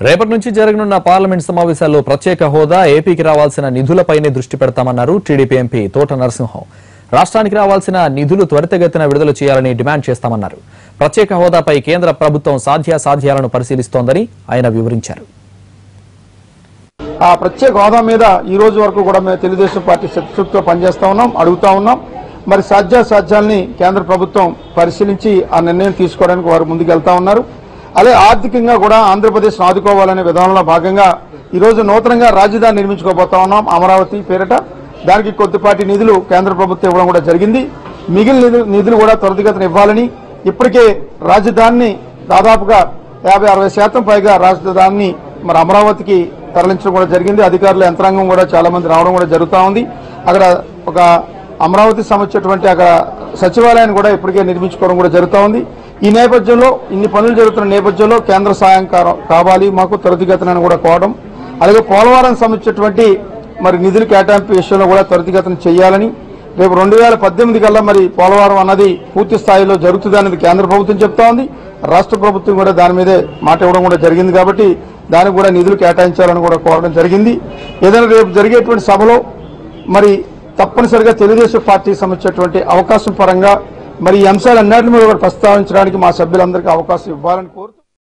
రేపటి నుంచి జరగనున్న పార్లమెంట్ సమావేశాల్లో ప్రత్యేక హోదా ఏపీకి రావాల్సిన నిధులపైనే దృష్టి పెడతామన్నారు టీడీపీ ఎంపీ తోట నరసింహం. రాష్ట్రానికి రావాల్సిన నిధులు త్వరితగతిన విడుదల చేయాలని డిమాండ్ చేస్తామన్నారు. ప్రత్యేక హోదాపై కేంద్ర ప్రభుత్వం సాధ్యాసాధ్యాలను పరిశీలిస్తోందని ఆయన వివరించారు. ఆ ప్రత్యేక హోదా మీద ఈ రోజు వరకు కూడా మేము తెలుగుదేశం పార్టీ శక్తితో పనిచేస్తా ఉన్నాం, అడుగుతా ఉన్నాం. మరి సాధ్యాసాధ్యాలని కేంద్ర ప్రభుత్వం పరిశీలించి ఆ నిర్ణయం తీసుకోవడానికి వారు ముందుకెళ్తా ఉన్నారు. అలాగే ఆర్థికంగా కూడా ఆంధ్రప్రదేశ్ ఆదుకోవాలనే విధానంలో భాగంగా ఈ రోజు నూతనంగా రాజధాని నిర్మించుకోబోతా ఉన్నాం అమరావతి పేరిట. దానికి కొద్దిపాటి నిధులు కేంద్ర ప్రభుత్వం ఇవ్వడం కూడా జరిగింది. మిగిలిన నిధులు కూడా త్వరితగతిన ఇవ్వాలని, ఇప్పటికే రాజధానిని దాదాపుగా 50-60% పైగా రాజధానిని మరి అమరావతికి తరలించడం కూడా జరిగింది. అధికారుల యంత్రాంగం కూడా చాలా మంది రావడం కూడా జరుగుతూ ఉంది. అక్కడ ఒక అమరావతి సంబంధించినటువంటి అక్కడ సచివాలయాన్ని కూడా ఇప్పటికే నిర్మించుకోవడం కూడా జరుగుతూ ఉంది. ఈ నేపథ్యంలో ఇన్ని పనులు జరుగుతున్న నేపథ్యంలో కేంద్ర సహాయం కావాలి మాకు త్వరితగతిన కూడా కోవడం, అలాగే పోలవరం సంబంధించినటువంటి మరి నిధులు కేటాయింపు విషయంలో కూడా త్వరితగతిన చేయాలని, రేపు 2018 కల్లా మరి పోలవరం అన్నది పూర్తి స్థాయిలో జరుగుతుంది అనేది కేంద్ర ప్రభుత్వం చెప్తా ఉంది. రాష్ట్ర ప్రభుత్వం కూడా దాని మీదే మాట ఇవ్వడం కూడా జరిగింది. కాబట్టి దానికి కూడా నిధులు కేటాయించాలని కూడా కోరడం జరిగింది. ఏదైనా రేపు జరిగేటువంటి సభలో మరి తప్పనిసరిగా తెలుగుదేశం పార్టీకి సంబంధించినటువంటి అవకాశం పరంగా మరి ఈ అంశాలన్నింటి మీద ప్రస్తావించడానికి మా సభ్యులందరికీ అవకాశం ఇవ్వాలని కోరుతూ